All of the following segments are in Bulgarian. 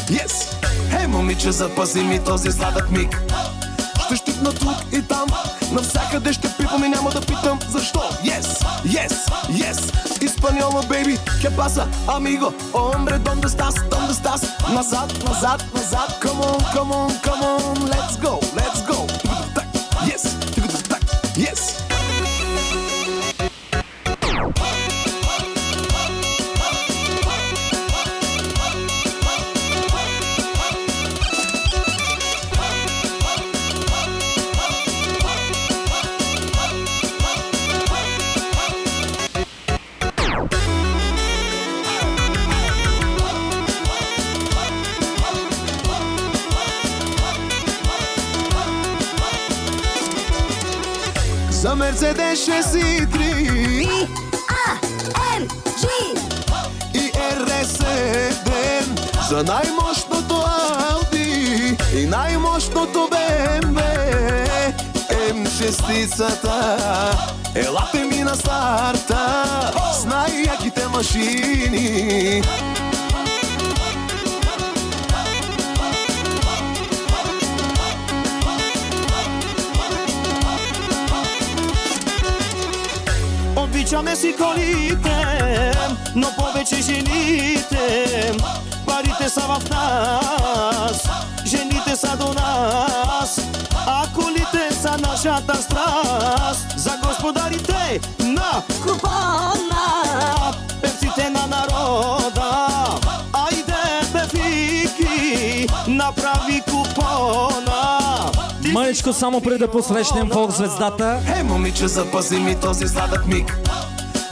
Yes! Хей, момиче, запази ми този сладък миг. Ще щипна тук и там, навсякъде ще пипам и няма да питам защо. Yes, yes, yes. Испаньола, baby, ¿qué pasa, amigo? Hombre, ¿dónde estás? ¿Dónde estás? Назад, назад, назад. Come on, come on, come on. Let's go, let's go. Yes, yes. За Мерцедес 6.3 AMG и RS7, за най-мощното Ауди и най-мощното BMW М6-цата. Елате ми на старта с най-яките машини. Обичаме си колите, но повече жените. Парите са в нас, жените са до нас, а колите са нашата страст. За господарите на купона, певците на народа. Айде, певики, направи купона. Мъничко, само преди да посрещнем фолк-звездата. Хей, момиче, запази ми този сладък миг.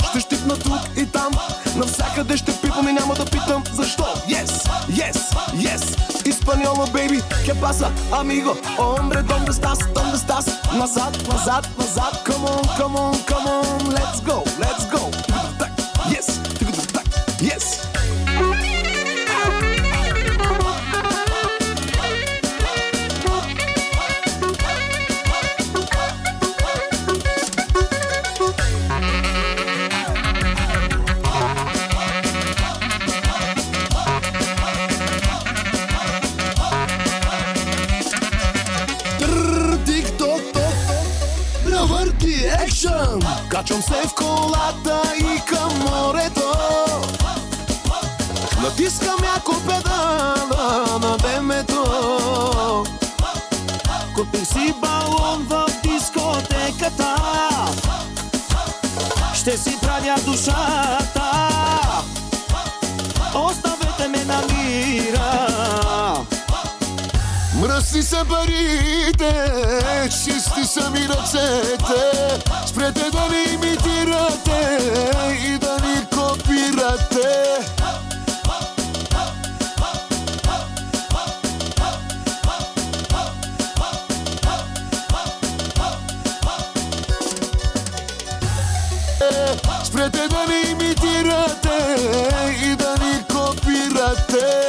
Ще щипна тук и там, навсякъде ще пипам и няма да питам защо. Yes, yes, yes. Испаньола, baby, ¿qué pasa, amigo? Hombre, ¿dónde estás? ¿Dónde estás? Назад, назад, назад. Come on, come on, come on. Let's go, let's go. Yes, yes. Качвам се в колата и към морето. Натискам яко педала на БМ-то. Купих си балон в дискотеката. Ще си правя душата. Оставете ме на мира. Мръсни са парите, чисти са ми ръцете. Спрете да ни имитирате и да ни копирате. Спрете да ни имитирате и да ни копирате.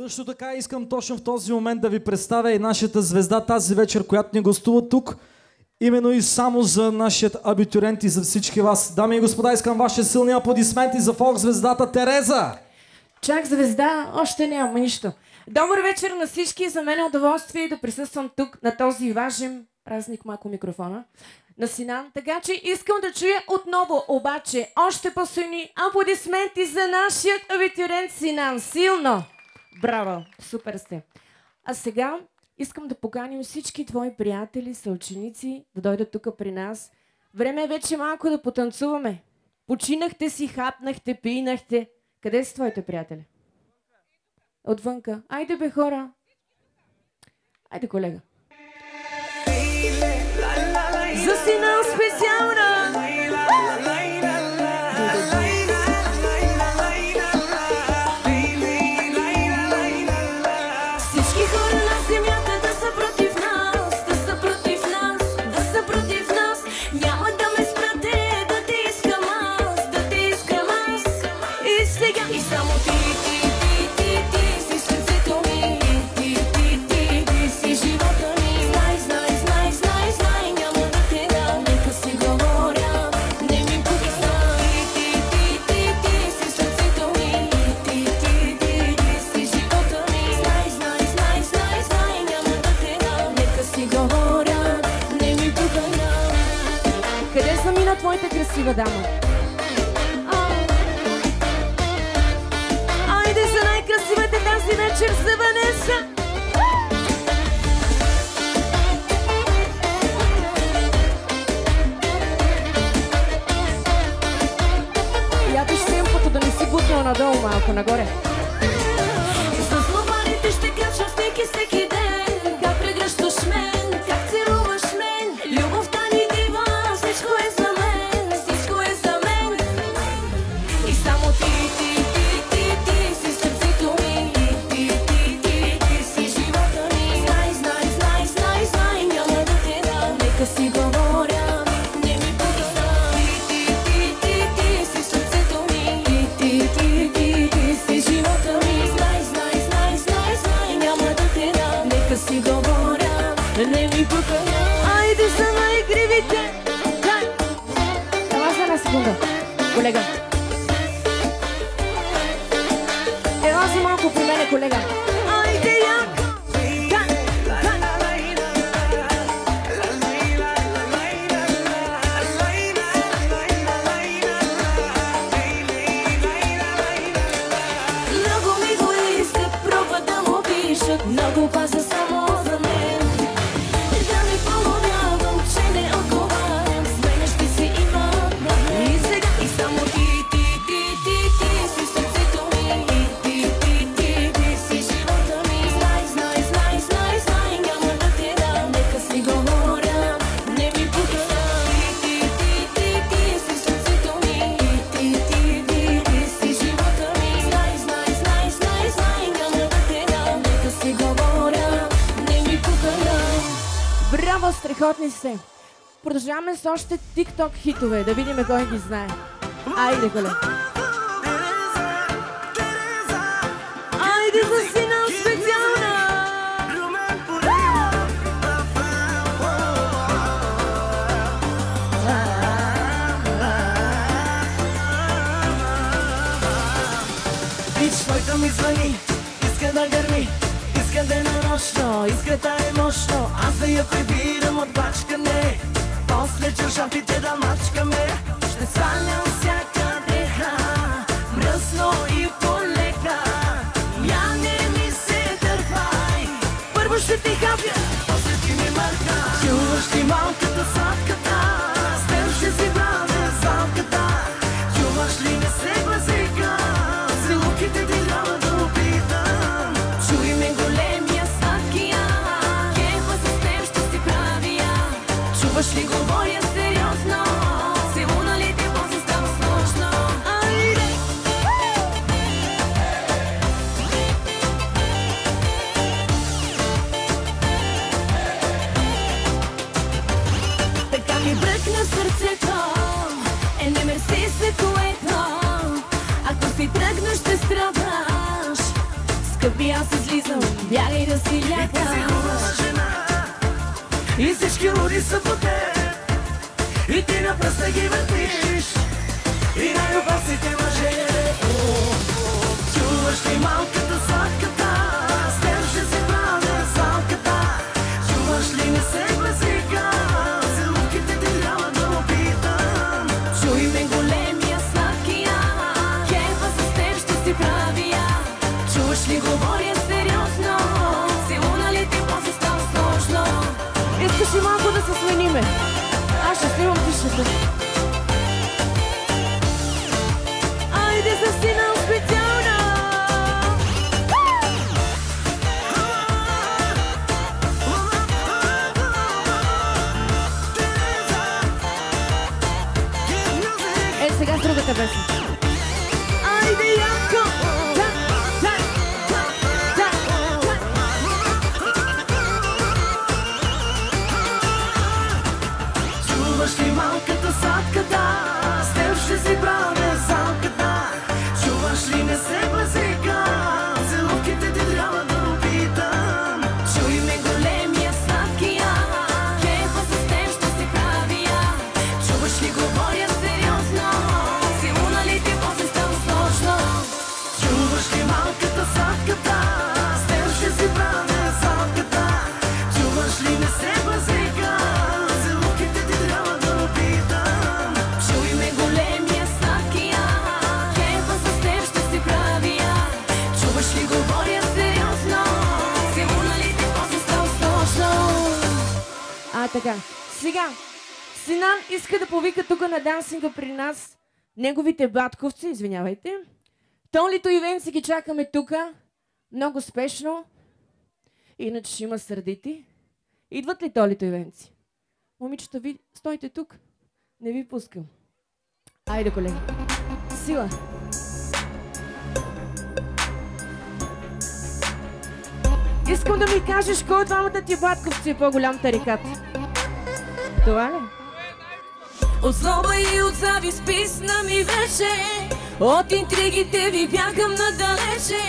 Също така искам точно в този момент да ви представя и нашата звезда тази вечер, която ни гостува тук. Именно и само за нашият абитуриент и за всички вас. Дами и господа, искам ваши силни аплодисменти за фолк звездата Тереза. Чак звезда, още няма нищо. Добър вечер на всички, за мен е удоволствие да присъствам тук на този важен празник, малко микрофона, на Синан. Така че искам да чуя отново, обаче, още по-силни аплодисменти за нашият абитуриент Синан. Силно! Браво! Супер сте! А сега искам да поканим всички твои приятели, съученици да дойдат тук при нас. Време е вече малко да потанцуваме. Починахте си, хапнахте, пинахте. Къде са твоите приятели? Отвънка. Айде бе, хора. Айде, колега. За Синан специална! Всички хора на земята да са против нас, да са против нас, да са против нас. Няма да ме спрате, да те искам аз, да те искам аз. И сега, и само ти си сърцето ми, ти си живота ми. Знай, няма да те дам, нека си говоря, не ми пука. Ти си сърцето ми, ти си живота ми. Знай, няма да те дам, нека си говоря, не ми пука. Къде замина твоята красива дама? Айде за най-красивата тази вечер за Ванеса! Я виж темпото да не си бутнал надолу малко, нагоре. С словарите ще качвам всеки ден. Как прегръщаш мен, как целуваш мен. Любовта ни дива, всичко е за мен, всичко е за мен. И само ти си сърцето ми, ти си живота ми. Знай, няма да те дам, нека си говоря, не ми пука. Ти си сърцето ми, ти си живота ми. Знай, няма да те дам, нека си говоря, не ми пука. Айде за най-кривите! Ела за една секунда, колега. Ела за малко при мене, колега. Айде, яко! Много ми го иска, пробва да му пишат, много пазя само за мен. Да ми помолявам, че не отговарям, сменящи си имам. И сега, и само ти си сърцето ми, ти си живота ми. Знай, няма да те дам, нека си говоря, не ми пука. Ти си сърцето ми, ти си живота ми. Знай, няма да те дам, нека си говоря, не ми пука. Браво, страхотни сте! Продължаваме с още TikTok хитове, да видим кой ги знае. Айде, колега! Айде за Синан специална! Бич, който ми звъни, иска да гърми, иска да е нарочно, искрата е мощно. Аз да я прибирам от бачкане, после чашапите да мачкаме. Ще свалям всякъде, мръсно и полека. Я не ми се дърпай, първо ще ти хапя, после ти ми мърка. Чуваш ли малката сладката, с теб ще си правя салката. Чуваш ли не се глазика, целуките ти трябва да опитам. Чуй ме големия сладкия, кефа с теб ще си правя. Чуваш ли говоря сериозно, целуна ли те после става сложно. Айде! Така ми бръкна сърцето, не мерси се което. Ако си тръгнеш ще страдаш, скъпи аз бягай да си И ти си лятам. хубава жена, и всички луди са по теб, и ти на пръста ги въртиш, и най-опасните мъже. Чуваш ли малката сладката, с теб ще си правя салката. Чуваш ли не се гласика, целувките ти трябва да опитам. Чуй ме големия сладкия, кефа с теб ще си правя. Чуваш ли говоря сериозно, целуна ли ти после става сложно. Искаш ли малко да се смениме? Аз ще снимам тишата. Айде за сина специално. Е, сега с другата песен. Айде, Янко! Чуваш ли малката сладката, с теб ще си правя салката. Чуваш ли не се гласика, целувките ти трябва да опитам. Чуй ме големия сладкия, кефа с теб ще си правя. Чуваш ли говоря сериозно, целуна ли ти после става сложно. Чуваш ли малката сладката, с теб ще си правя салката. Чуваш ли не се гласика, целувките ти трябва да опитам. Чуй ме големия сладкия, кефа с теб ще си правя. Чуваш ли говоря сериозно, целуна ли ти после става сложно. Така, сега Синан иска да повика тук на дансинга при нас неговите батковци, извинявайте. Толито и Венци ги чакаме тука, много спешно, иначе ще има сърдити. Идват ли Толито и Венци? Момичета, ви стойте тук, не ви пускам. Айде, колеги, сила! Искам да ми кажеш кой от двамата ти батковци е по-голям тарикат. Това ли? От злоба и от завист писна ми вече, от интригите ви бягам надалече.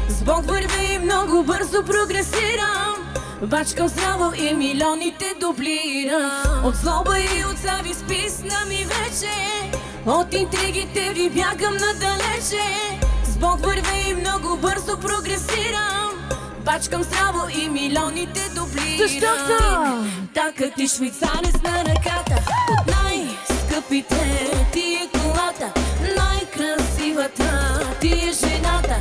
С Бог вървя и много бързо прогресирам, бачкам здраво и милионите дублирам. От злоба и от завист писна ми вече, от интригите ви бягам надалече. С Бог вървя и много бързо прогресирам, бачкам здраво и милионите дублирам. Защото така ти швейцарец на ръката, от най-скъпите ти е колата, най-красивата ти е жената.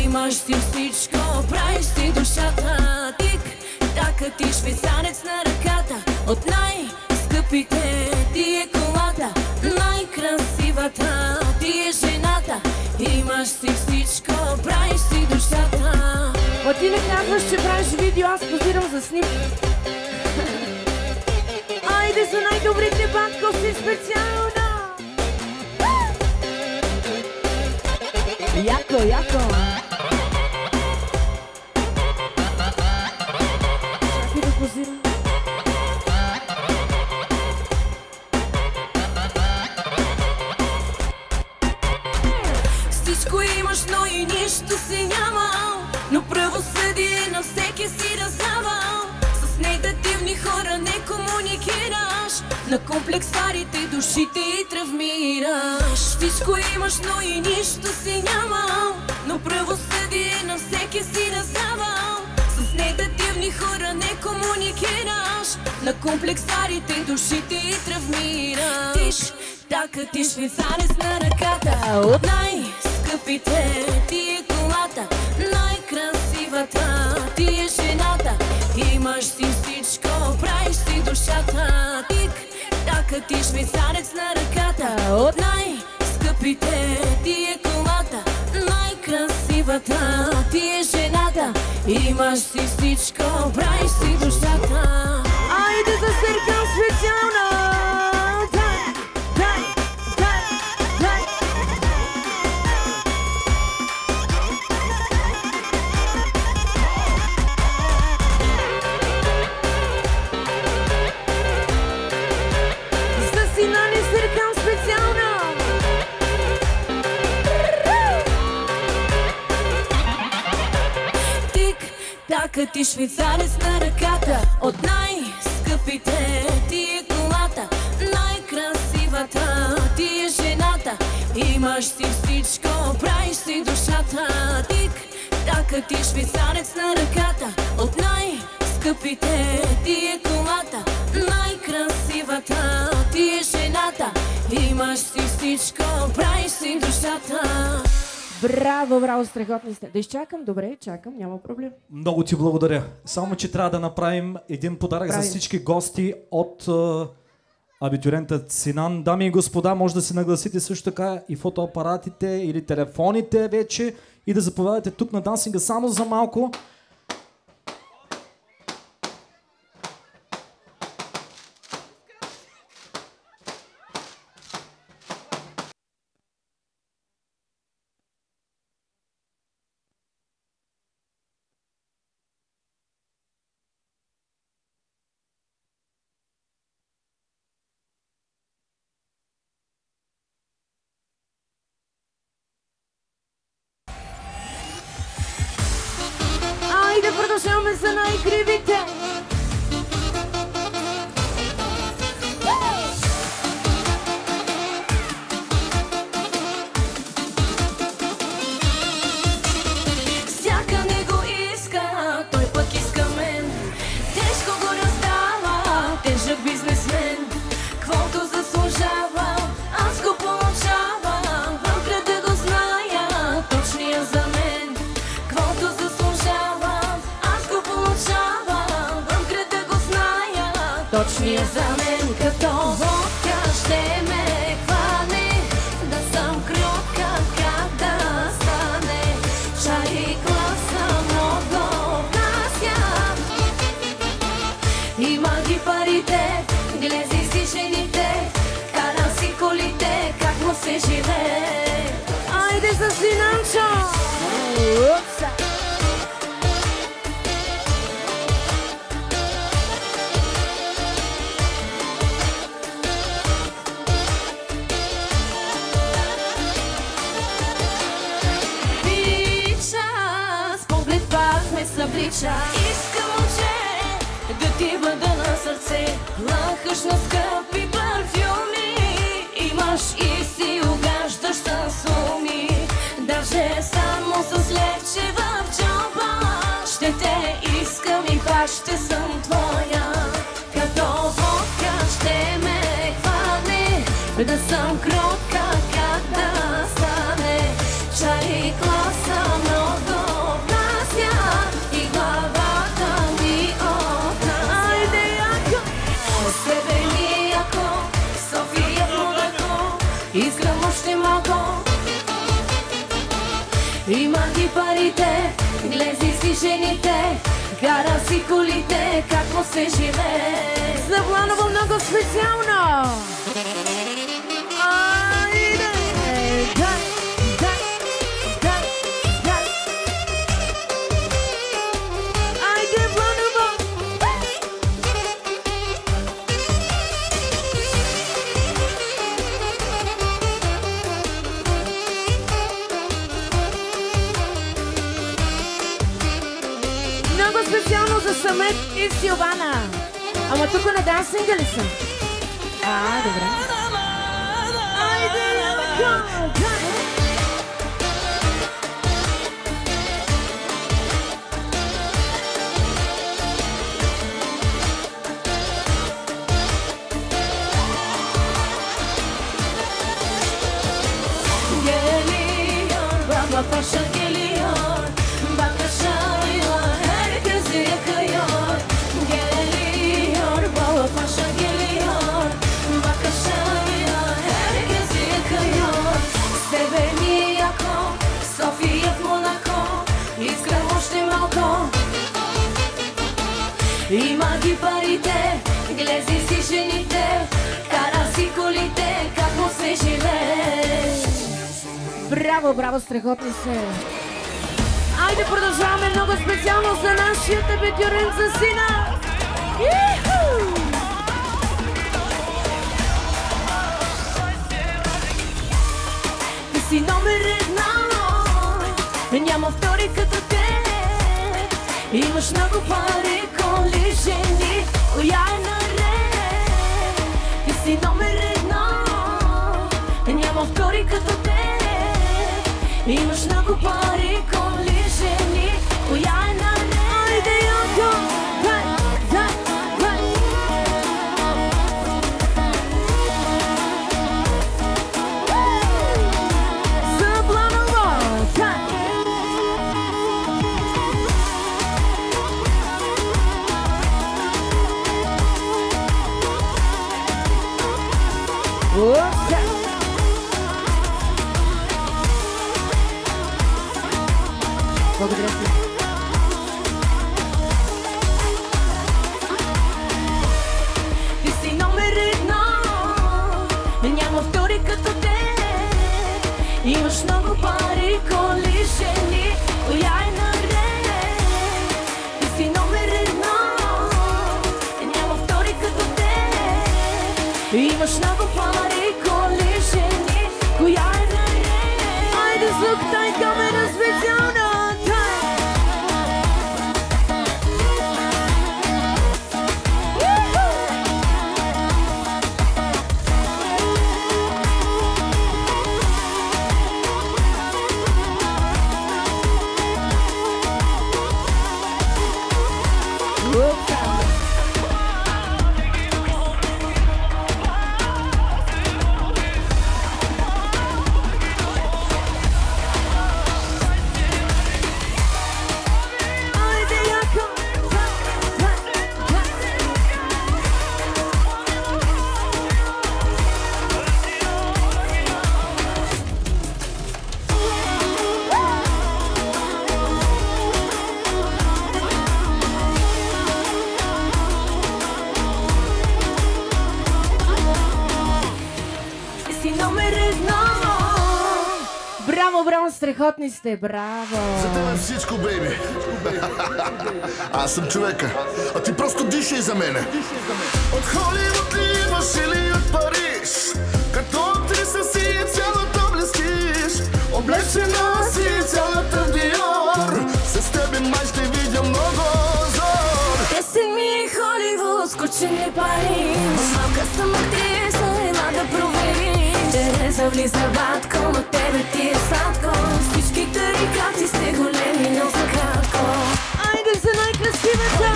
Имаш си всичко, правиш си душата. Тик, така ти швейцарец на ръката, от най-скъпите ти е колата, най-красивата ти е жената. Имаш си всичко, правиш си душата. А ти не казваш, че правиш видео, аз позирам за снип. Айде за най-добрите батковци специално! Яко, яко! Чакай да позирам. Всичко имаш, но и нищо си нямал, но правосъдие на всеки си раздавал. С негативни хора не комуникираш, на комплексарите душите и травмираш. Всичко имаш, но и нищо си нямал, но правосъдие на всеки си раздавал. С негативни хора не комуникираш, на комплексарите душите и травмираш. Тиш, така ти швейцарец на ръката, от най-скъпите ти е колата, най-красивата ти е жената. Имаш си всичко, правиш си душата. Тик, така ти швейцарец на ръката, от най-скъпите ти е колата, най-красивата ти е жената. Имаш си всичко, правиш си душата. Айде за Серкан специално! Така ти швейцарец на ръката, от най-скъпите ти е колата, най-красивата ти е жената. Имаш си всичко, правиш си душата. Тик, така ти швейцарец на ръката, от най-скъпите ти е колата, най-красивата ти е жената. Имаш си всичко, правиш си душата. Браво, браво, страхотни сте. Да изчакам? Добре, чакам, няма проблем. Много ти благодаря. Само, че трябва да направим един подарък за всички гости от абитурента Синан. Дами и господа, може да се нагласите също така и фотоапаратите или телефоните вече и да заповядате тук на дансинга само за малко. Айде продължаваме за най-кривите! Всяка не го иска, той пък иска мен. Тежко го раздава, тежък бизнесмен. Квото заслужава, аз го получавам. Вънкре да го зная, точния за мен. Квото заслужавам, аз го получавам. Вънкре да го зная, точния за мен. Като водка ще ме хване, да съм кротка, как да стане. Шари класа много внася. Има ги парите, глези си жените, кара си колите, как му се живее. Айде с Синанчо! Бича, с поглед пак ме съблича. Искам, момче, да ти бъда на сърце. Лъхаш на скъпи парфюми, имаш и си угаждаш с суми. Даже само с левче в джоба ще те искам и пак ще съм твоя. Като водка ще ме хване, да съм кротка, как да стане. Чари класа много внася и главата ми отнася. Айде, яко! С тебе ми е яко, София в Монако, искам още малко. Има ги парите, глези си жените, кара си колите, как му се живее. За Вланово много специално! Айде! Дай, дай, дай, дай! Айде, Вланово! Много специално за Самет и Силвана. Ама тук на дансинга ли съм? Добре. Айде, яко! Geliyor, baba paşa geliyor. Bakışıyla herkes yıkıyor. Geliyor, baba paşa geliyor. Bakışıyla herkes yıkıyor. С тебе ми е яко, София в Монако, искам още малко. Има ги парите, глези си жените, кара си колите, как му се живее. Браво, браво, страхотни се! Айде продължаваме много специално за нашия абитуриент за Сина! Иху! Ти си номер 1, няма втори като те. Имаш Имаш много пари, коли, жени, коя е наред? Ти си номер едно, няма втори като те. Имаш много пари, коли, жени, коя е наред? Айде, Йоко, дай, дай, дай. Запланова, дай. Благодаря ти. Ти си номер едно, няма втори като те. Имаш много пари, коли, жени, коя е наред? Ти си номер едно, няма втори като те. Имаш много пари, коли, жени, коя е наред? Айде, звуктай камера специална. Браво, страхотни сте, браво! За тебе всичко, бейби! Аз съм човека, а ти просто дишай за мене! От Холивуд ли идваш или от Париж? Като актриса си цялата блестиш. Облечена си цялата в Диор. С тебе май ще видя много зор. Песен ми е Холивуд, скучени пари. Малка съм актриса, ела да провери. Тереза влиза батко, на тебе ти е сладко. Всички тарикати сте големи, но са кратко. Айде за най-красивата!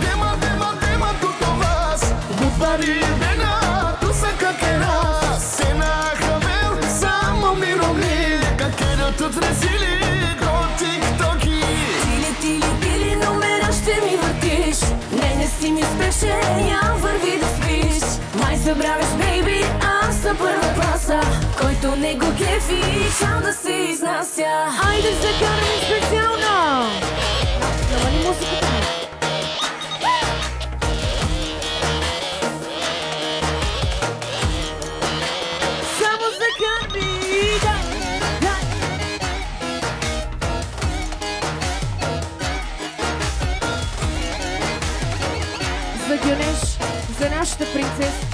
Дема, туто вас. Бутвари бена, ту са какера. Сена хавел, само ми ромли. Какера тут резили, го тик-токи. Тили, номера ще ми въртиш. Не си ми спешен, я върви да спиш. Май забравяш, бейби, аз съм първа класа. Който не го кефи, чал да се изнася. Айде закараме специално! Намали музиката ми. Само закарни, дай! За Гюнеш, за нашата принцеса.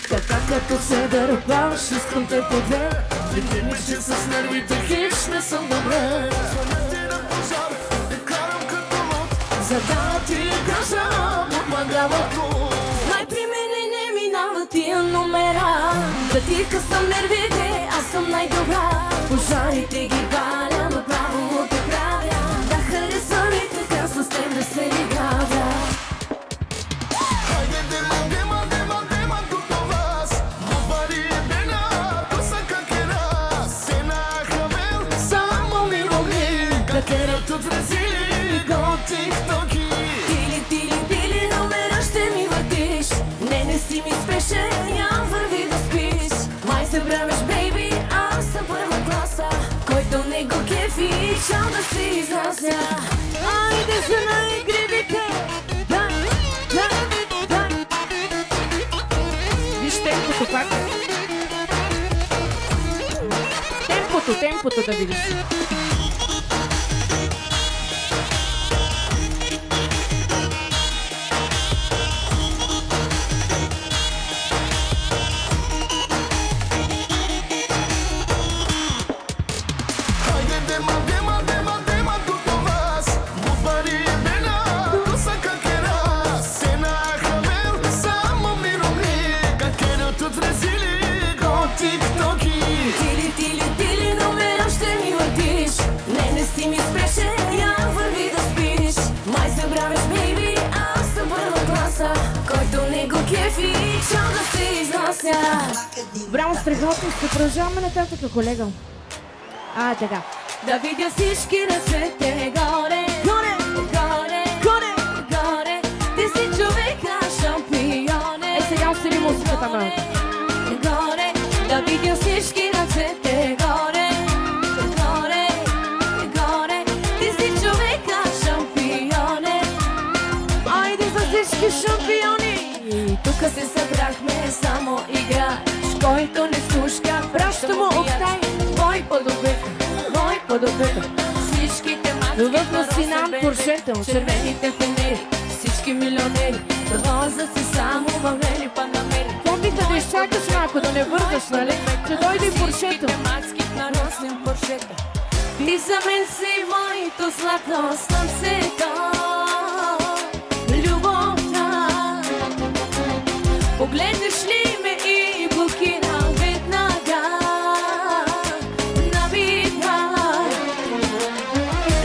Така като се дърпаш, искам те подве. Види ми, че с нервите хич не съм добре. За да ти кажа, помагава тук. Знай при мене не минава тия номера. Да ти късам нервите, аз съм най-добра. Пожарите ги паля, направо му те правя. Да харесвам и така с теб да се играя. Тили, номера ще ми въртиш. Не си ми спешен, я върви да спиш. Май се бравиш, бейби, аз съм първа класа. Който не го кефи, чал да се изнася. Айде за най-игривите. Дай. Виж темпото пак. Темпото да видиш. Dema, Браво, страхотно. Ще продължаваме нататък, колега. Така. Да видя всички ръцете горе, горе, горе, горе, горе. Ти си човека шампионе. Сега усили музиката малко. Горе, да видя всички ръцете горе, горе, горе. Ти си човека шампионе. Айде за всички шампиони. Тук се събрахме само играч, който не слушка. Праща му Октай. Мой подобител, мой подобител. Всичките мачки в Синан Поршето. червените фенери, всички милионери. Возят се само въвели панамери. Помните да изчакаш малко, да не бързаш, нали? Че дойде и Поршето. Всичките мачки на Росен Поршето. Ти за мен си моето златно слънцето. Любовта. Погледнеш ли ме и блокира веднага.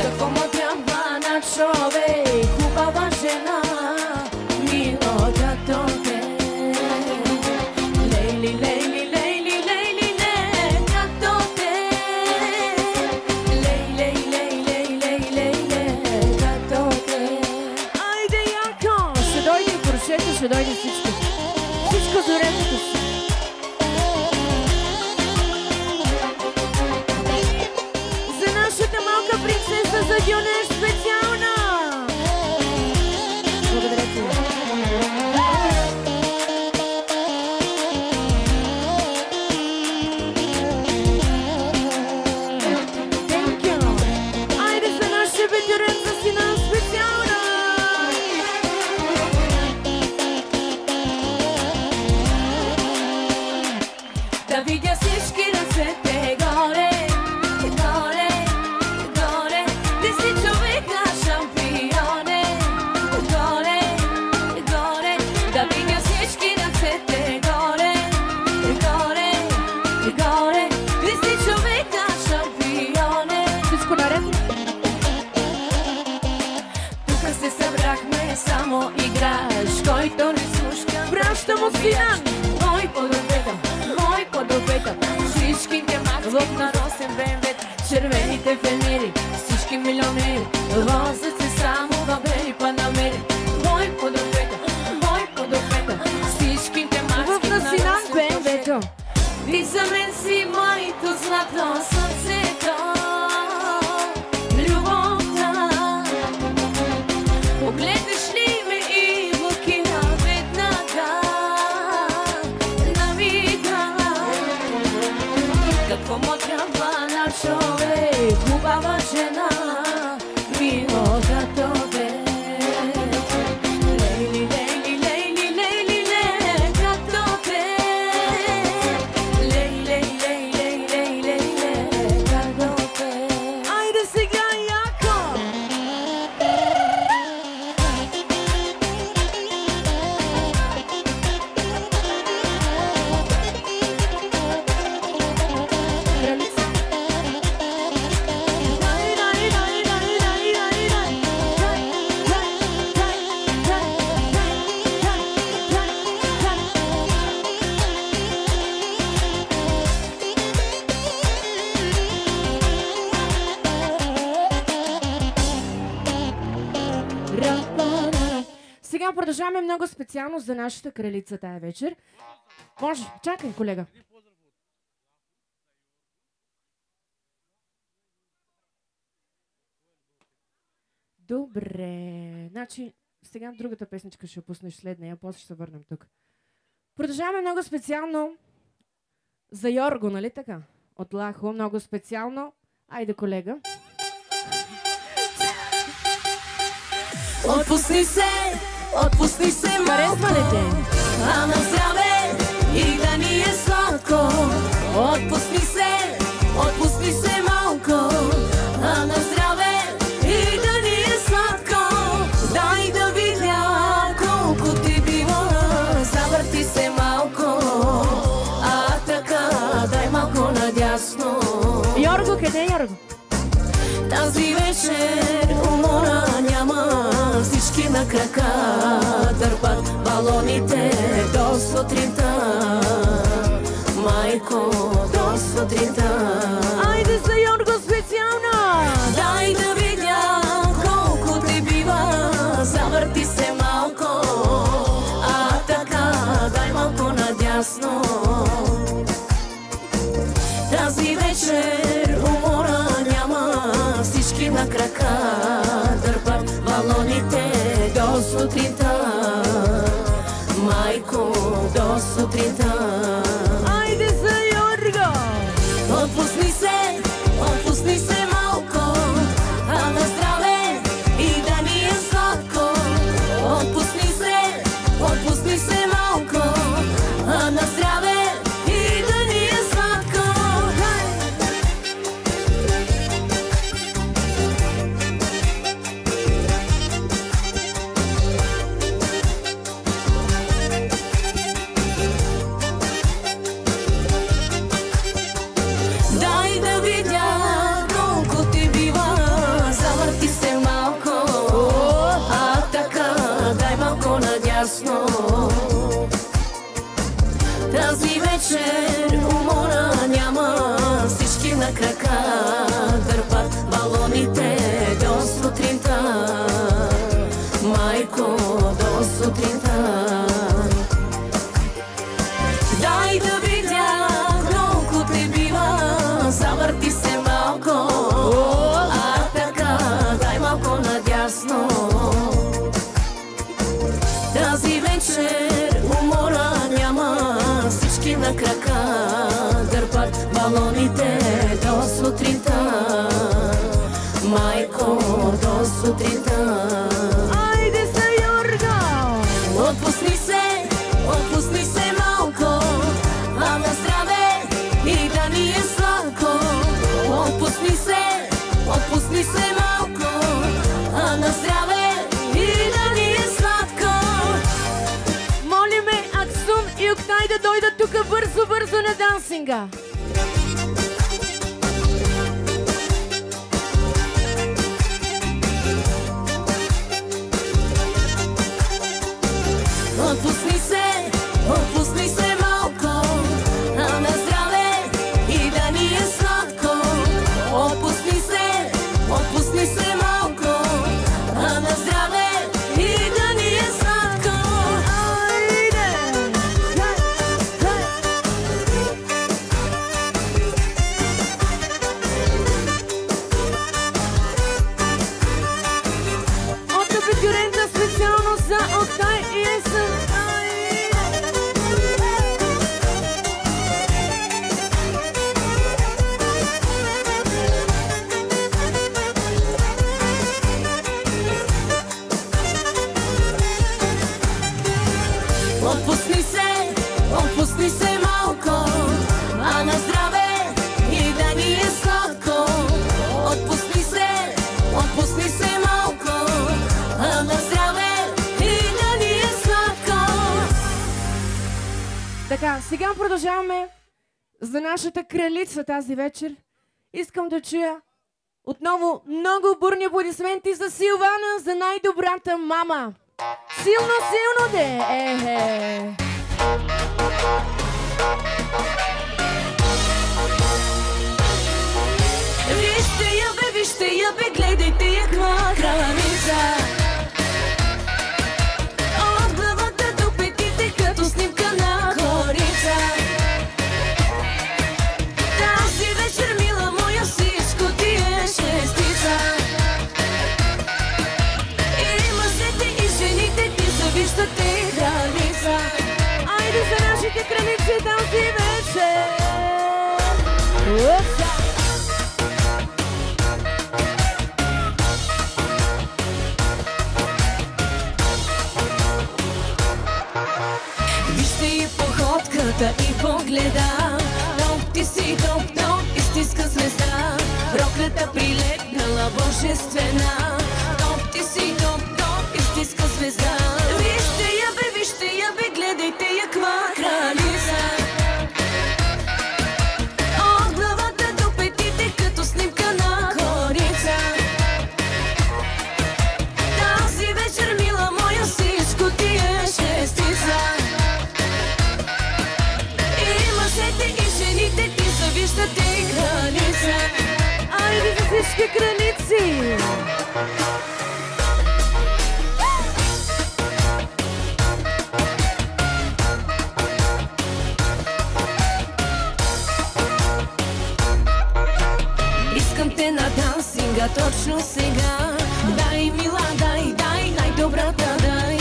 Какво му трябва на човек, хубава жена, мило като те. Лейли, лейли, лейли, лейли, лей, като те. Лей, лей, лей, лей, лей, лей, лей, като те. Айде, яко! Ще дойде и Поршето, ще дойде всичко. Всичко за редото си. За нашата малка принцеса, за Дюнеш специална! Благодаря ти. Thank you. Айде за нашия ветеран, за Синан специална! Да видя всички ръцете горе, горе, горе. Ти си човека шампионе. Горе, горе. Да видя всички ръцете горе, горе, горе. Ти си човека шампионе. Всичко наред? Тук се събрахме само играч, който не слушка. Праща му Синан! Мой подобител, мой подобител. Всичките мачки на Росен БМВ, червените фенери, всички милионери. Возят се само в бели панамери. Мой подобител, мой подобител. Всичките мачки на Синан Росен БМВ-то. Ти за мен си моето златно слънцето. Любовта. Погледнеш ли ме и блокира веднага. Какво му трябва на човек, хубава жена, мило като те. Лейли, лейли, лейли, лейли, лей, като те. Лей, лей, лей, лей, лей, лей, лей, като те. Айде сега, яко! Сега продължаваме много специално за нашата кралица тая вечер. Може, чакай, колега. Добре, значи сега другата песничка ще пуснеш след нея, после ще се върнем тук. Продължаваме много специално за Йорго, нали така? От Лахо, много специално. Айде, колега. Отпусни се малко. Харесва ли те? А на здраве и да ни е сладко. Отпусни се малко. А на здраве и да ни е сладко. Дай да видя колко ти било. Завърти се малко. А така, дай малко надясно. Йорго, къде е Йорго? Тази вечер умора няма. Всички на крака дърпат балоните до сутринта. сутринта. Майко, до сутринта. Айде за Йорго! Отпусни се малко, а на здраве и да ни е сладко. Отпусни се малко, а на здраве и да ни е сладко. Дай да видя колко ти бива, завърти се малко, а така дай малко надясно. Тази вечер умора няма, всички на крака дърпат балоните до сутринта. Майко, до сутринта. Дай да видя колко те бива, завърти се малко, а така дай малко надясно. Тази вечер умора няма, всички на крака дърпат балоните до сутринта. Майко, до сутринта. Айде за Йорго! Отпусни се малко, а на здраве и да ни е сладко. Отпусни се малко, а на здраве и да ни е сладко. Молиме Аксун и Октай да дойдат тук бързо на дансинга. Отпусни се малко, а на здраве и да ни е сладко. Отпусни се малко, а на здраве и да ни е сладко. Айде! От абитурента специално за Октай и Есен. Отпусни се малко, а на здраве и да ни е сладко. Отпусни се малко, а на здраве и да ни е сладко. Така, сега продължаваме за нашата кралица тази вечер. Искам да чуя отново много бурни аплодисменти за Силвана, за най-добрата мама. Силно де! Вижте я бе, гледайте я каква кралица. От главата до петите като снимка на корица. Тази вечер, мила моя, всичко ти е шестица. И мъжете и жените ти завиждате кралица. Айде за нашите кралици тази вечер! Вижте и походката и погледа, топ си топ, истинска звезда, проклята прилепнала божествена. Топ си топ, истинска звезда. Вижте я бе, гледайте я каква кралица. От главата до петите като снимка на корица. Тази вечер, мила моя, всичко ти е шестица. И мъжете и жените ти завиждате кралица. Айде за всички кралици! точно сега. Дай, мила, дай най-добрата, дай.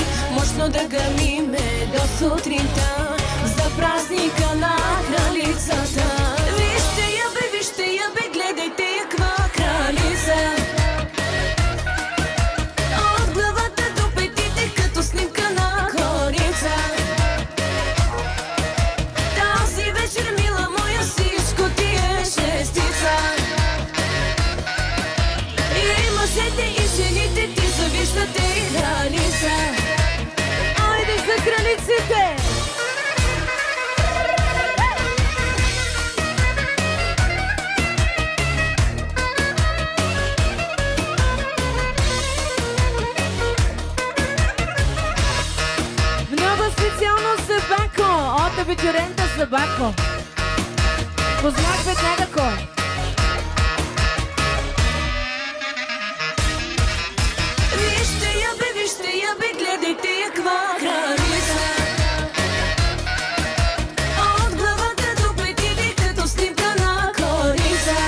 вечно да гърмиме до сутринта за празника на кралицата. Вижте я бе, гледайте я каква кралица. От главата до петите като снимка на корица. Тази вечер, мила моя, всичко ти е шестица. И мъжете и жените ти завиждате и кралица. Айде за кралиците! От абитурента Забако. Познах веднага кой. Вижте я бе, гледайте я каква кралица. От главата до петите като снимка на корица.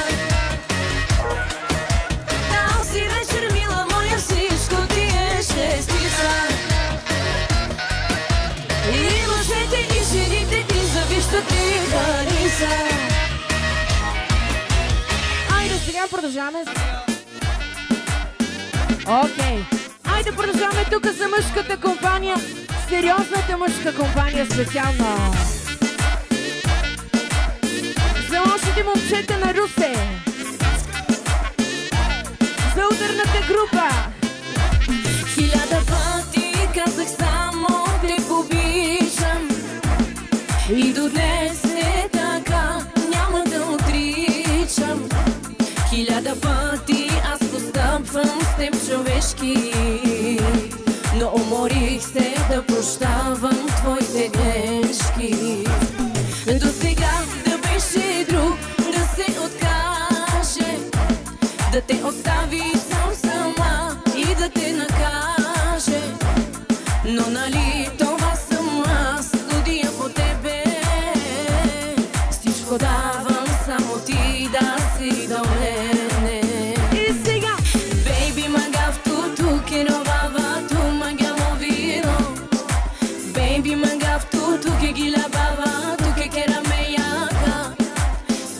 Тази вечер, мила моя, всичко ти е шестица. И мъжете и жените ти завиждат и хариса. Айде сега продължаваме. Окей. Айде продължаваме тук за мъжката компания. Сериозната мъжка компания специално. За лошите момчета на Русе. За ударната група. 1000 пъти казах само те обичам. И до днес е така, няма да отричам. 1000 пъти аз постъпвам с теб човешки, но уморих се да прощавам твоите грешки. До сега да беше друг, да се откаже, да те остави сама и да те накаже. Но нали това съм аз, годия по тебе. Всичко давам, само ти да си до мене. И сега Baby magaftu tu che rovava tu mangiamo vino. Baby magaftu tu che gilabava tu che era meiaca.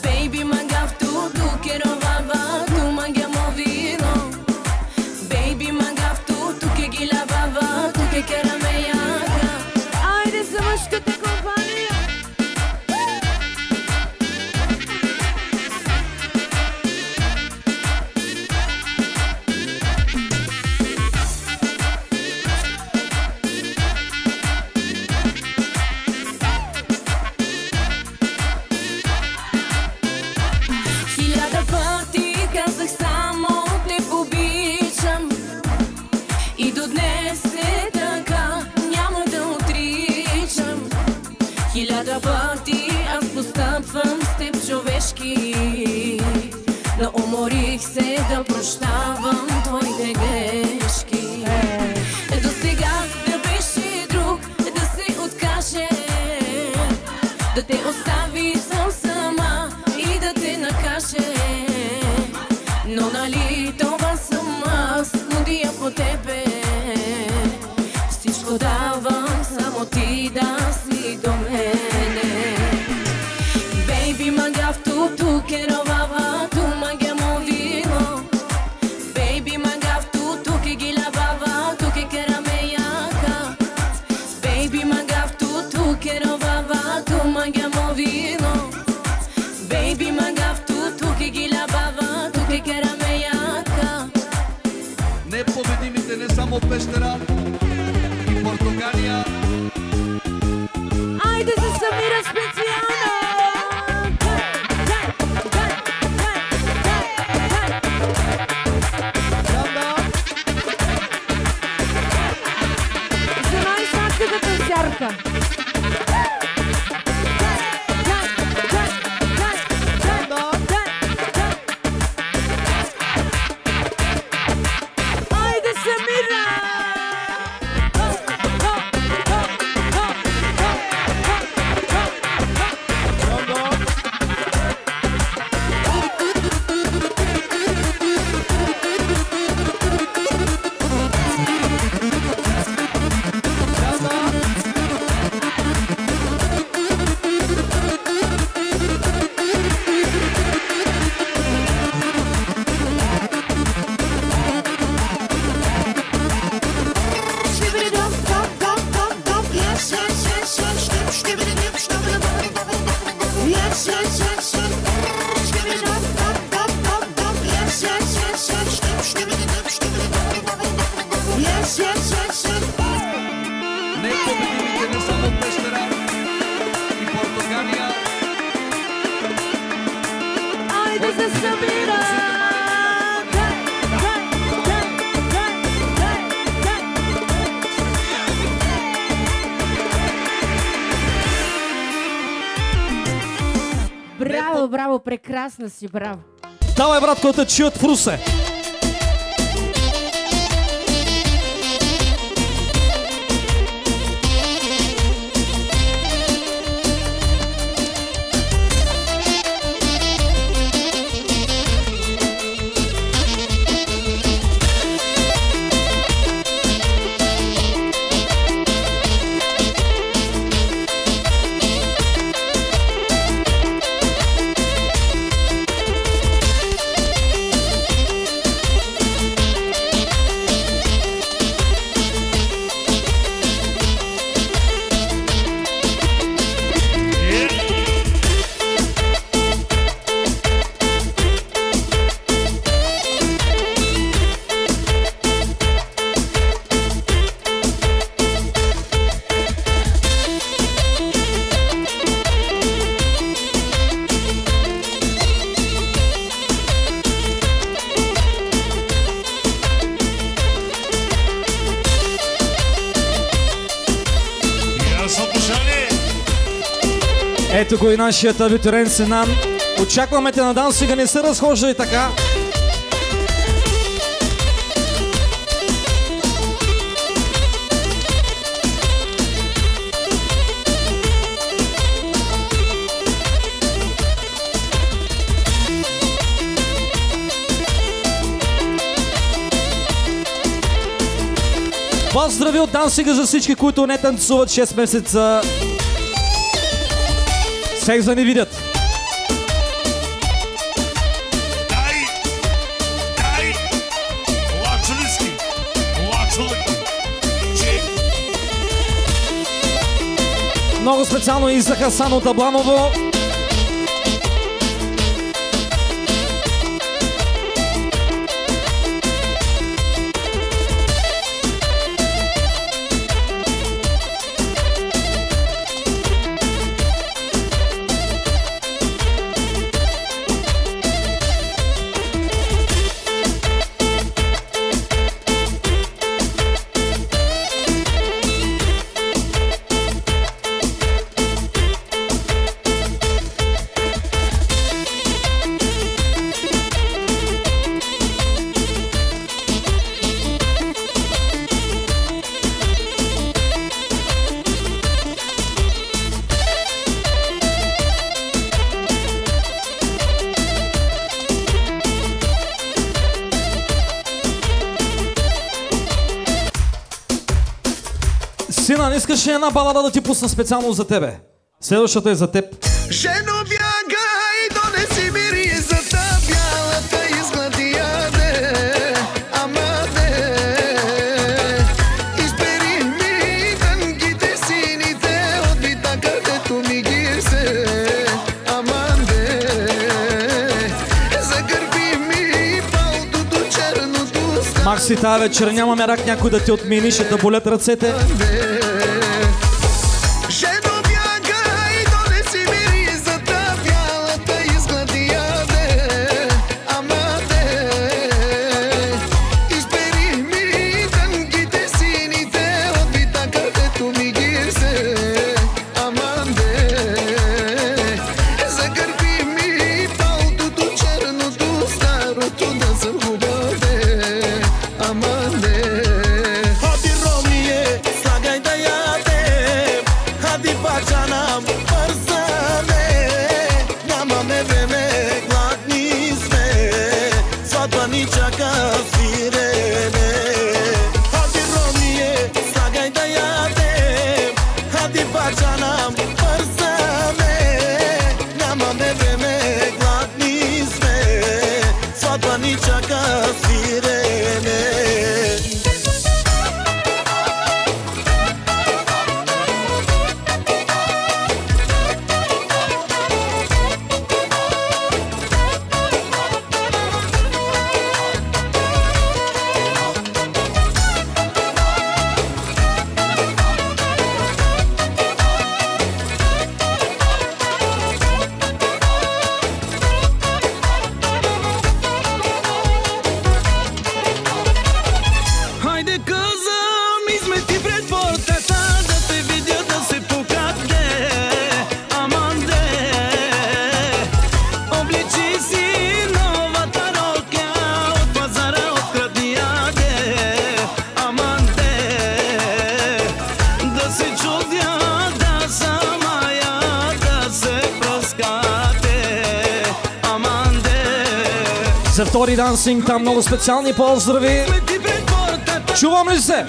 Baby magaftu tu che rovava tu mangiamo vino. Baby magaftu tu che gilabava tu che era meiaca. Айде за мъжката компания. Пъти аз постъпвам с теб човешки, но уморих се да прощавам твоите грешки. До сега да беше друг, да се откаже, да те остави сама и да те накаже. Но нали това съм аз, годия по тебе. Всичко давам, само ти да си до мене. Baby magaftu tu che rovava tu mangiamo vino. Baby magaftu tu che gilabava tu che era meiaca. Baby magaftu tu che rovava tu mangiamo vino. Baby magaftu tu che gilabava tu che era meiaca. Непобедимите не само Пещера и Португалия. Айде за Самира специално! За най-сладката танцярка! Айде Самира! Браво, браво, прекрасна си, браво. Давай, братко, да чуят в Русе. Ето го и нашият абитуриент Сенан. Очакваме те на дансига, не се разхожда и така. Поздрави от дансига за всички, които не танцуват 6 месеца. Секс да ни видят. Много специално и за Хасан от Абланово. Сина, не искаш ли една балада да ти пусна специално за тебе? Следващата е за теб. Жено, бягай, донеси ми ризата, бялата изглади яде, ама де. Избери ми тънките сините, отбита където ми ги се, ама де. Загърби ми палтото черното. Макси, тази вечер няма мерак някой да ти отмени, ще да болят ръцете. За втори дансинг там много специални поздрави. Чувам ли се?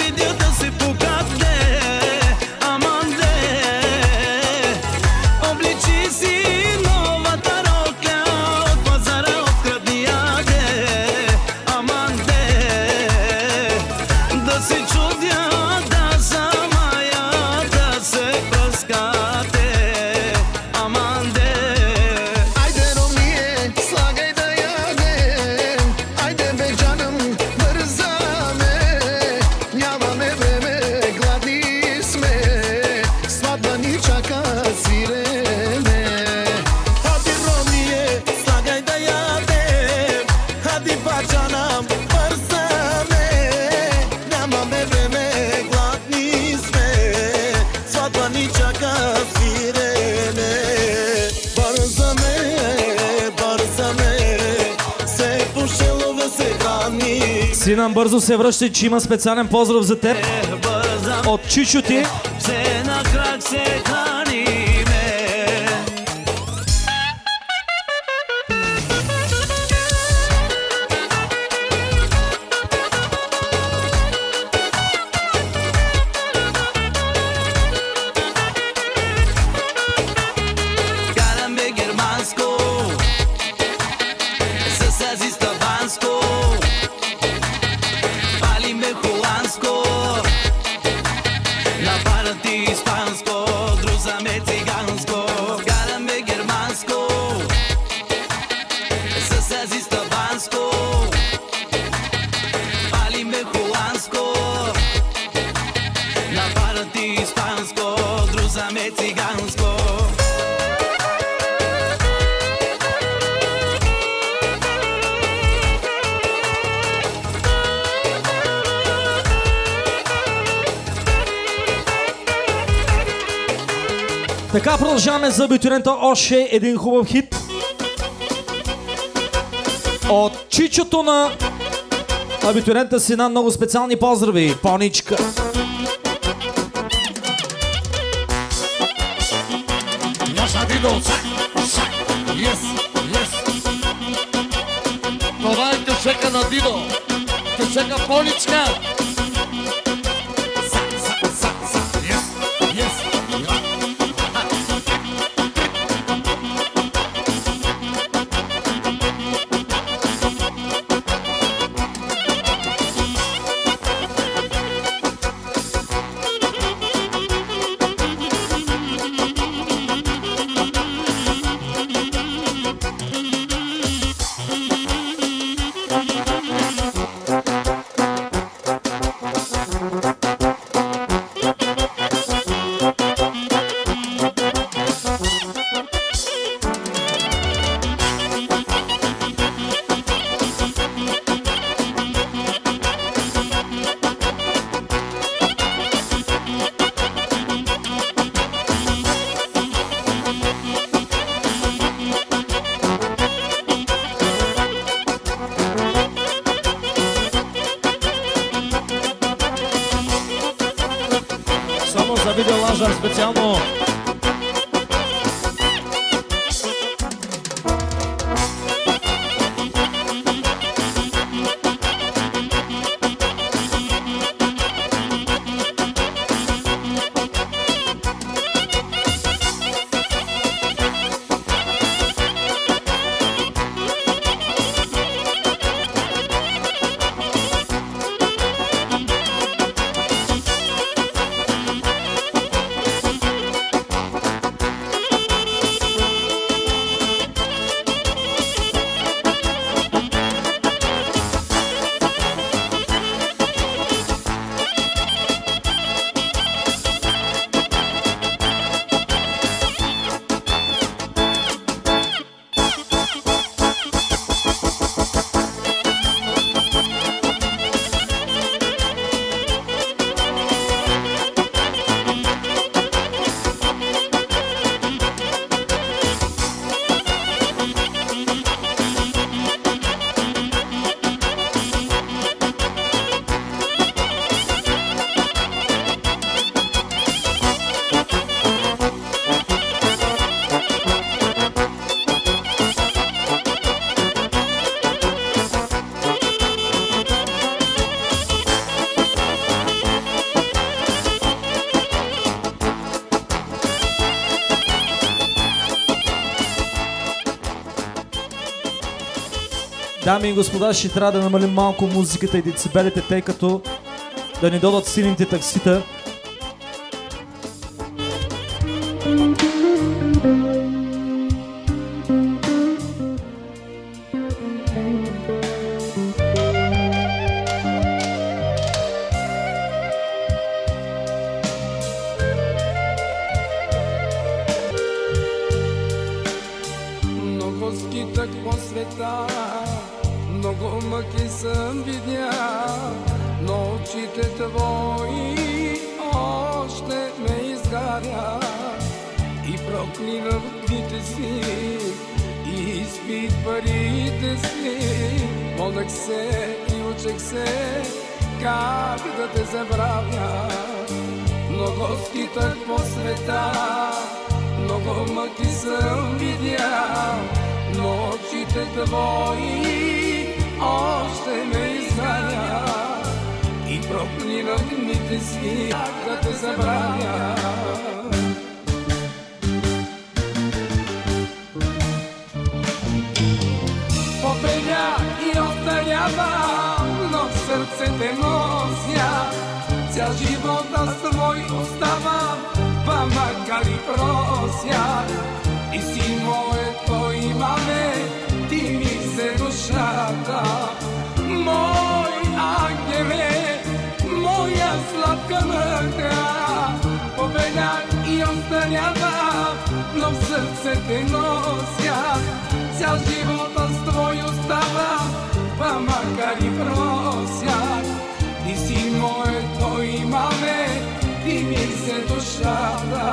Синам, бързо се връщай, че има специален поздрав за теб от Чичо ти. Така продължаваме за абитуриента още един хубав хит от Чичото на абитуриента си на много специални поздрави. Поничка. Това е тешека на Дидо. Тешека Поничка. Специално Дами и господа, ще трябва да намалим малко музиката и децибелите, тъй като да ни додат силните таксита. Много скитах по света, много мъки съм видял, но очите твои още ме изгарят. И проклинам дните си, и изпих парите си. Молех се и учех се, как да те забравя. Много скитах по света, много мъки съм видял, но очите твои още ме изгарят. И проклинам дните си, как да те забравя. Победя и остарявам, но в сърце те нося. Цял живот аз твой оставам, па макар и просяк. И си моето имаме, ти ми се душата. Мой ангеле, моя сладка мъка. Победя и остарявам, но в сърце те нося. Цял живот аз твой оставам, па макар и просяк. Ти си моето имаме, ти ми се душата.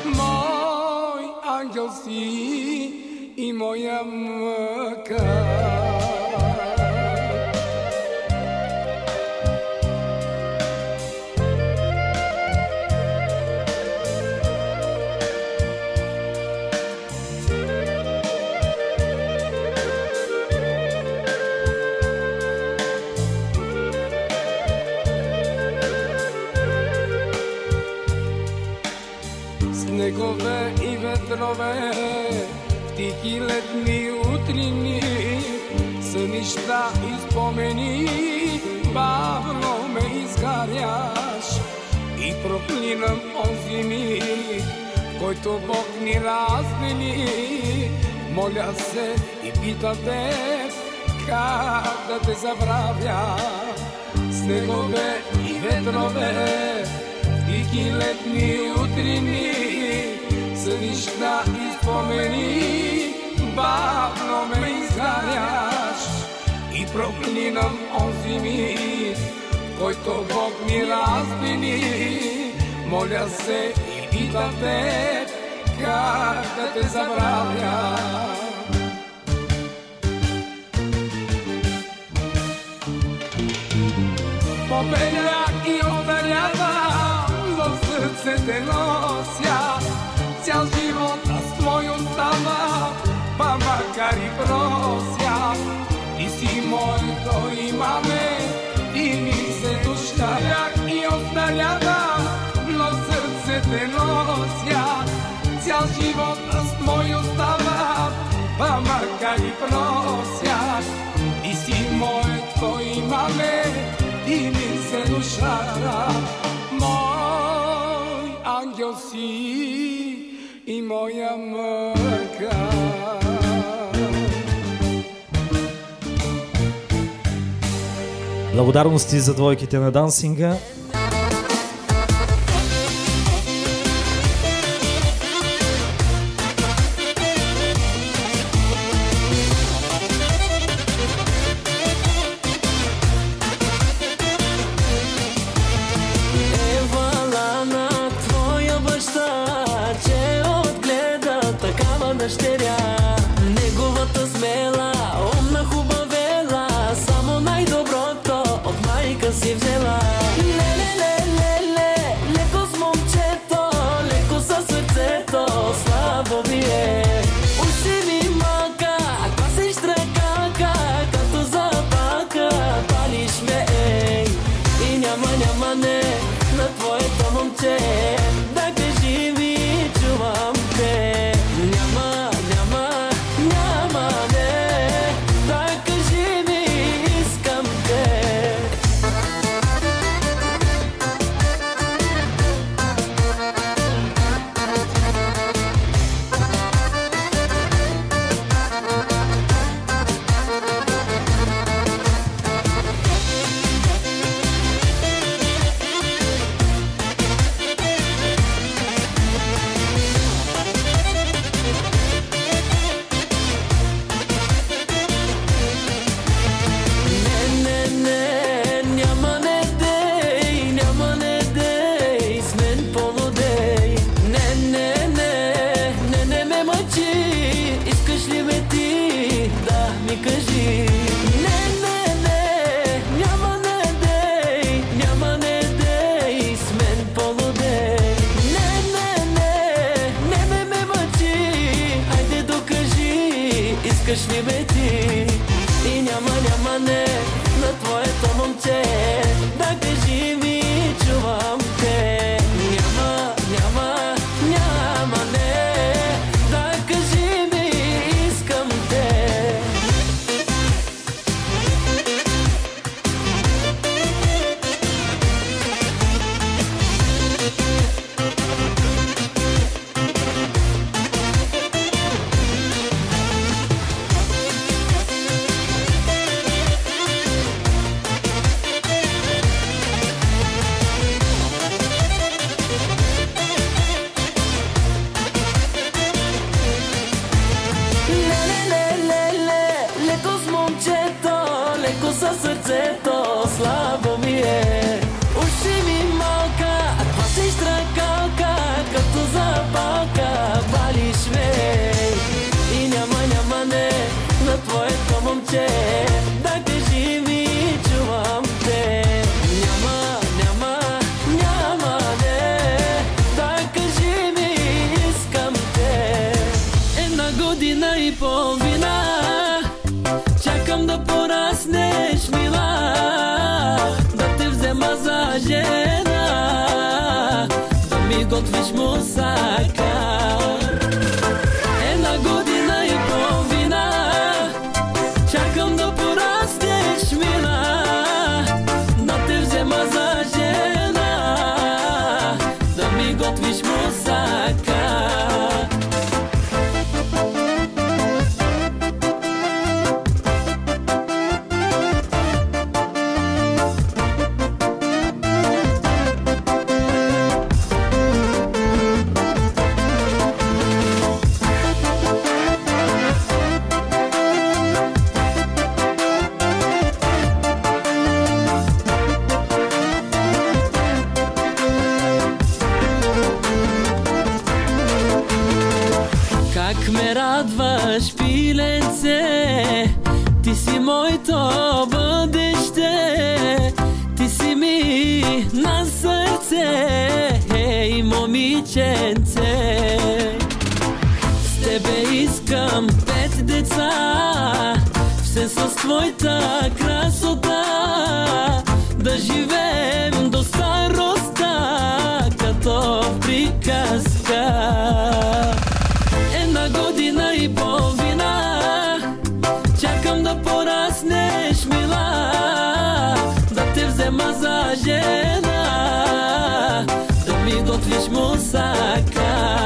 Мой ангел си и моя мъка. Снегове и ветрове, в тихи летни утрини, сънища и спомени, бавно ме изгаряш. И проклинам онзи миг, в който Бог ни раздели. Моля се и питам те, как да те забравя. Снегове и ветрове, тихи летни утрини, сънища и спомени, бавно ме изгаряш. И проклинам онзи миг, в който Бог ни раздели. Моля се и питам те, как да те забравя. Победя и остарявам, в сърце те нося. Цял живот аз твой остава, па макар и просяк. Ти си моето имаме, ти ми се душта. И остарявам, но в сърце те нося. Цял живот аз твой остава, па макар и просяк. Ти си моето имаме, ти ми се душата. Мой ангел си и моя мъка. Благодарности за двойките на дансинга. Неговата смела, умна хубавела, само най-доброто от майка си взела. Ле, леко с момчето, леко със сърцето, слабо бие. Уши ми мака, пасиш тракака, като запака, палиш ме, ей. И няма не на твоето момче, да кажи ми, чувам те. Няма за сърцето, слабо ми е. Уж си ми малка, а това си штракалка, като запалка, балиш ме. И няма не на твоето момче, да кажи ми, чувам те. Няма не, да кажи ми, искам те. Една година и половина чакам да пораснеш, мила, да те взема за жена, да ми готвиш мусака. Една година и половина чакам да пораснеш, мила, да те взема за жена, да ми готвиш мусака. Как ме радваш, пиленце, ти си моето бъдеще, ти си ми на сърце, ей, момиченце. С тебе искам 5 деца, все с твоята красота, да живеем до староста, като в приказка. Една година и половина чакам да пораснеш, мила, да те взема за жена, да ми готвиш мусака.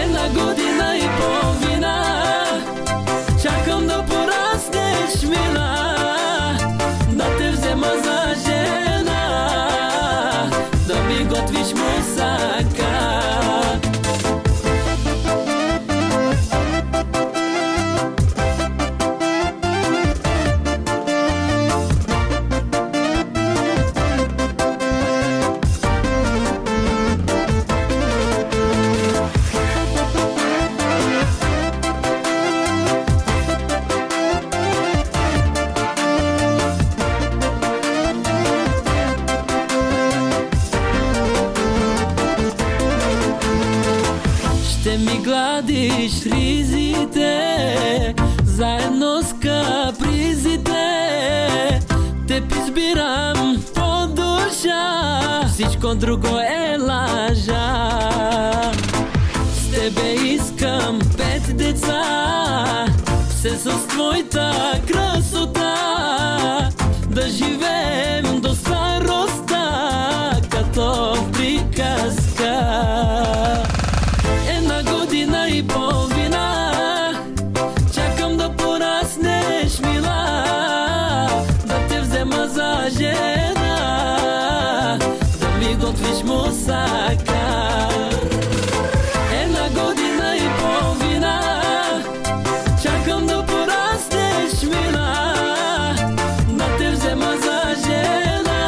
Една година и половина чакам да пораснеш, мила, да те взема за жена, да ми готвиш мусака. Ще ми гладиш ризите, заедно с капризите, теб избирам по душа, всичко друго е лъжа. С тебе искам 5 деца, все с твоята красота, да живеем до староста, като в приказка. Една година и половина чакам да пораснеш, мила, да те взема за жена, да ми готвиш мусака. Една година и половина чакам да пораснеш, мила, да те взема за жена,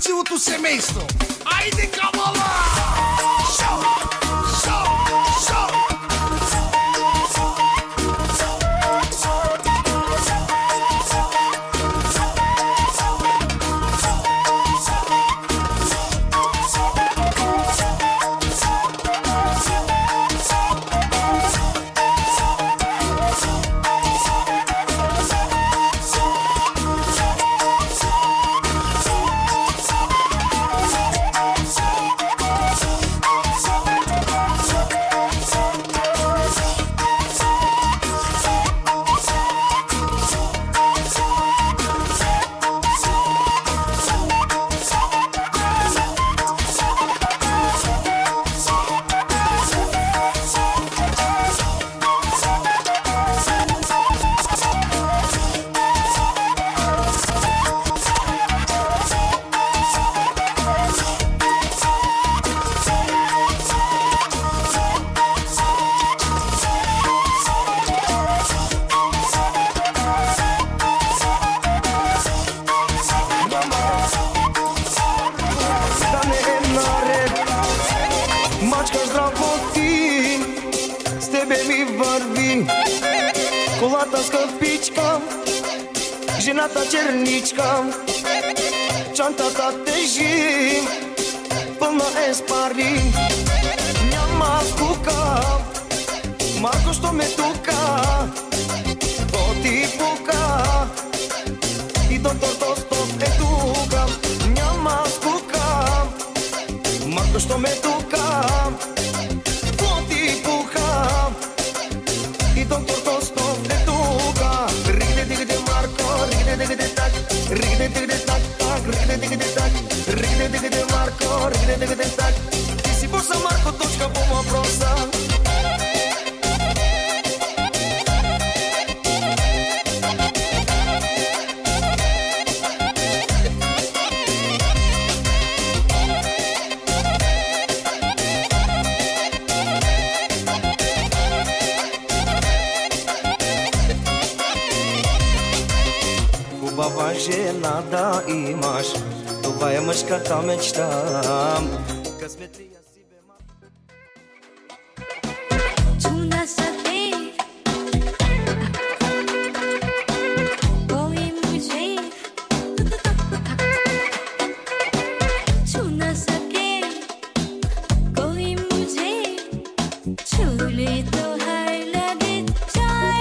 цялото семейство. Айде, камала! Шоу! Шоу! Шоу! Колата скъпичка, жената черничка, чантата тежи, пълна е с пари. Няма скука, Марко, що ме тука, то ти пука, и доктор Тостов е тука. Няма скука, Марко, що ме тука, то ти пука, и доктор Тостов е тука. Ригде дигде Марко, ригде дигде так, ригде дигде так, так, ригде дигде так, ригде дигде Марко, ригде дигде так. Ти си боса, Марко, точка по въпроса. Хубава жена да имаш, това е мъжката мечта. Късметлия си бе ма... Чуна са те, кой мъже, чуна са те, кой мъже, чули то хайлади чая.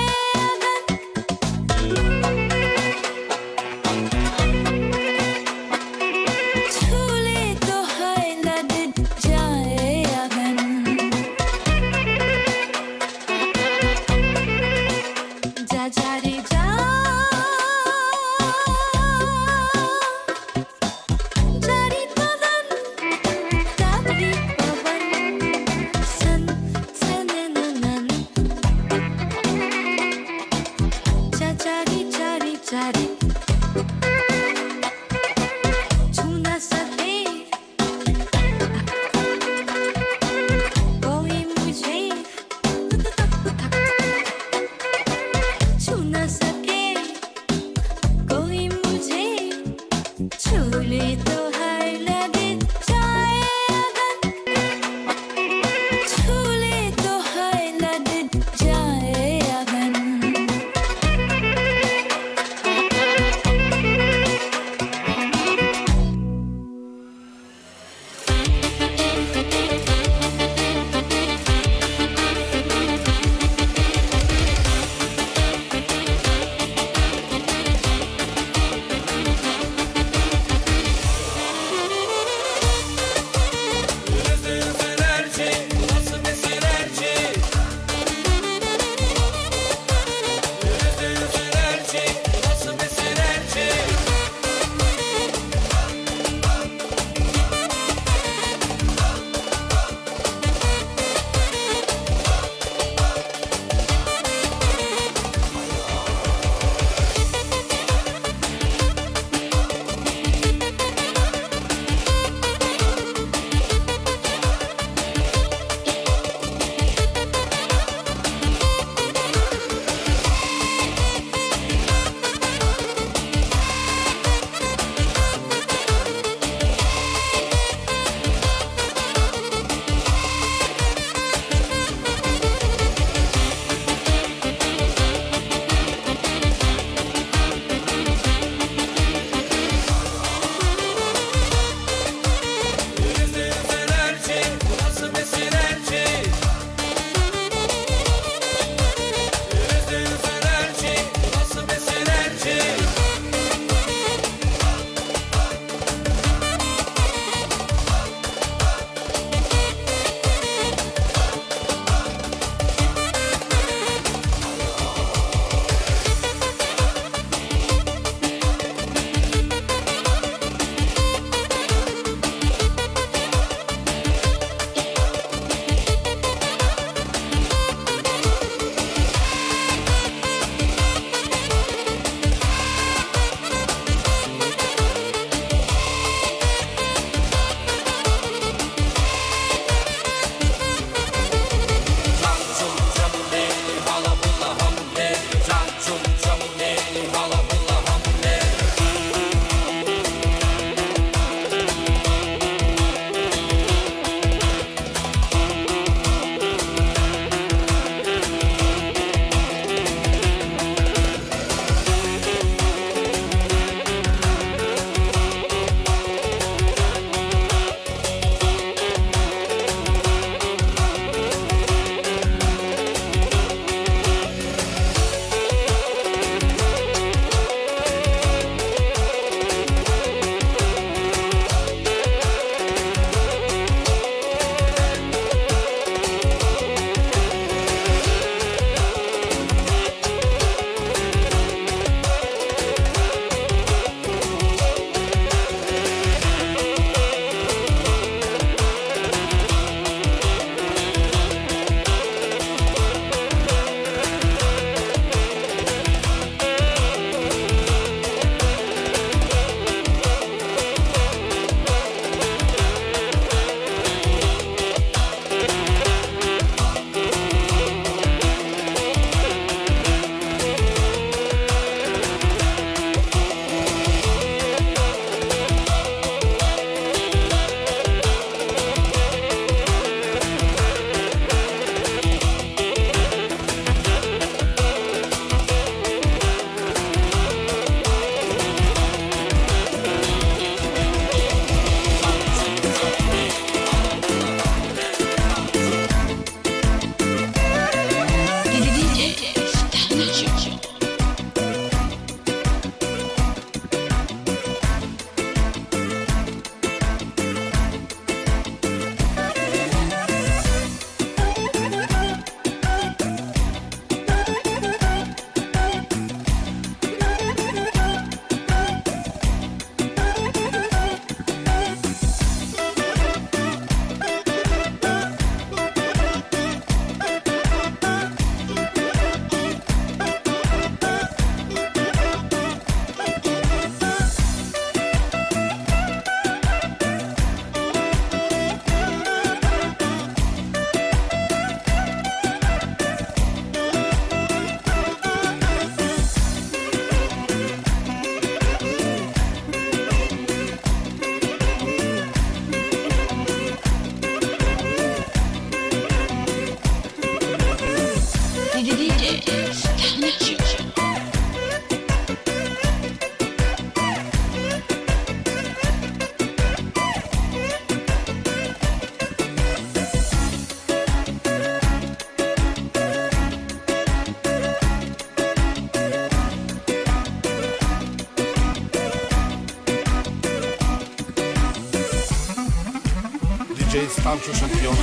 диджей Станчо Шампиона.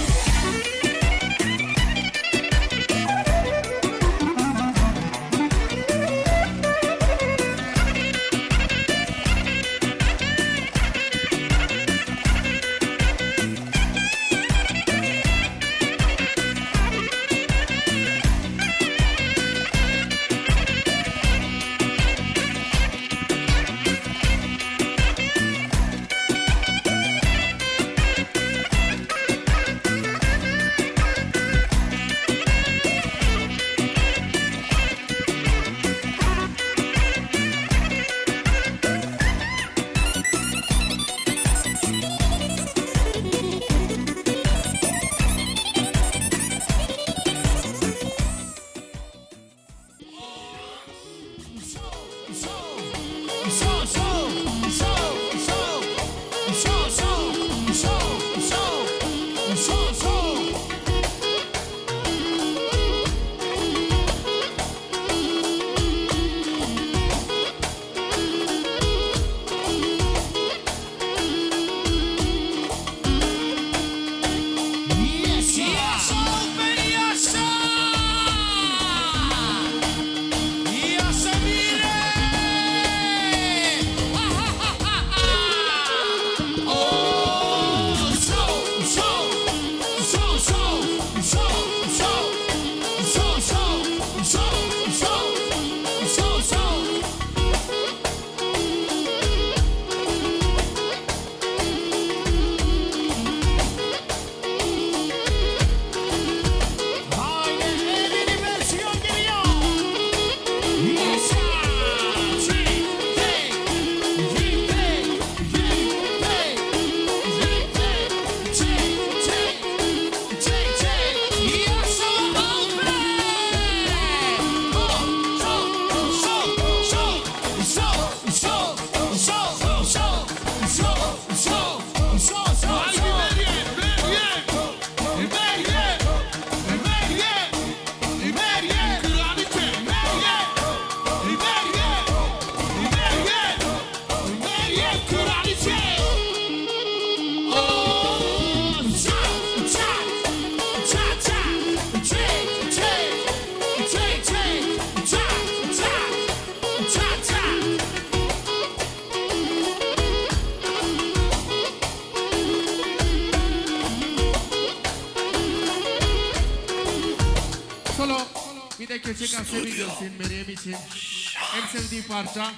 MSD parça.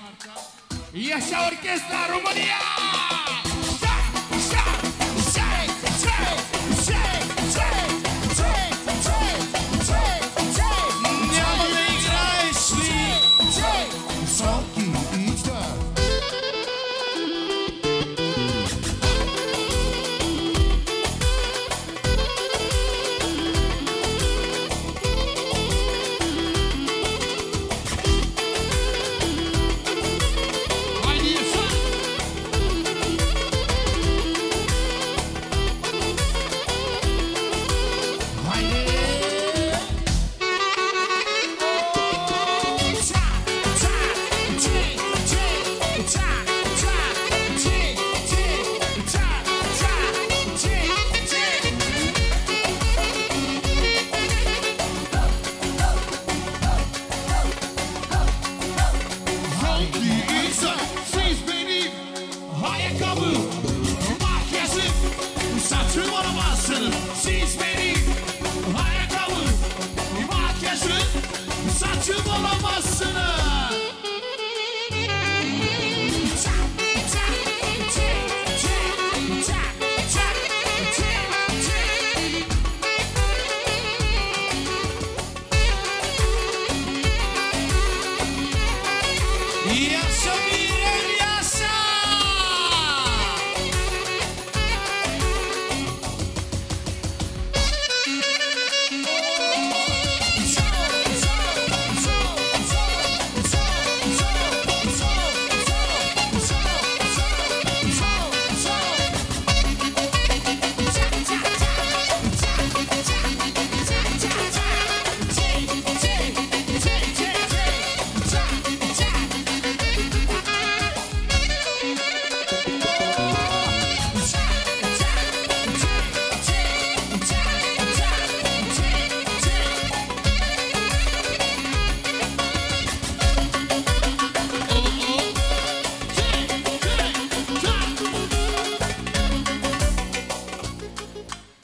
E așa orchestra România!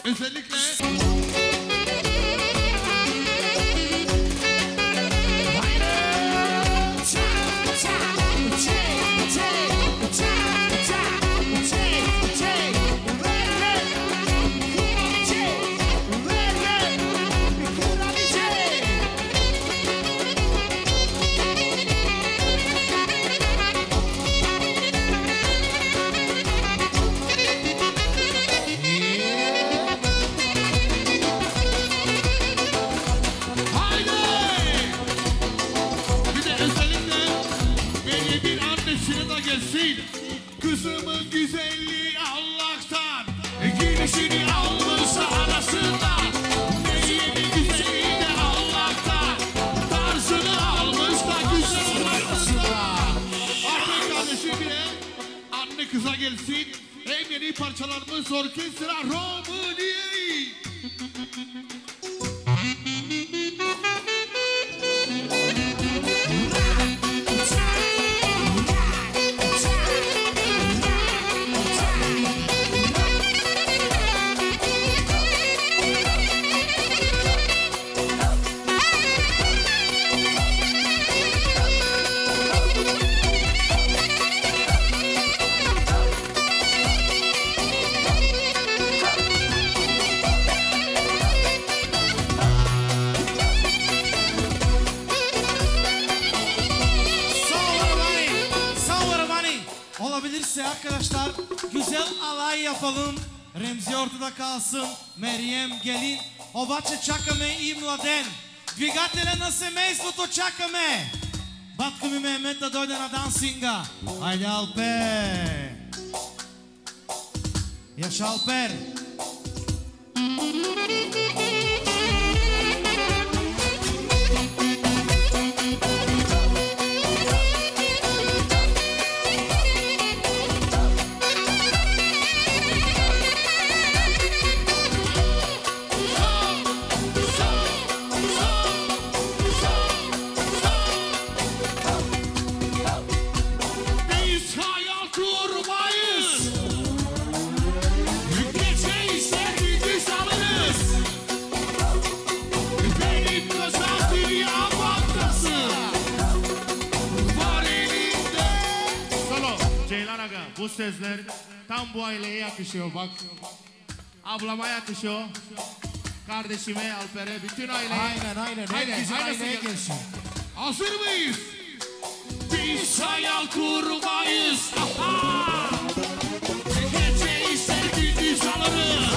Özellikle kızımın güzelliği Allah'tan, girişini almışsa anasından. Benim güzelliği de Allah'tan, tarzını almış da güzel anasından. Ahmet kardeşim bile anne kıza gelsin. En yeni parçalarımız orkestra Romani. Olabilirse arkadaşlar güzel alay yapalım. Remzi ortada kalsın. Meryem gelin. Обаче чакаме и Младен. Двигателя на семейството чакаме. Батко ми Мехмет да дойде на дансинга. Хайде Алпер. Яша Алпер. Bu sözler tam bu aileye yakışıyor bak. Ablama yakışıyor. Kardeşime, Alper'e, bütün aileye. Aynen. Herkesin aileye gelsin. Hazır mıyız? Biz hayal kurmayız. Geceyi sevdiğimiz alırız.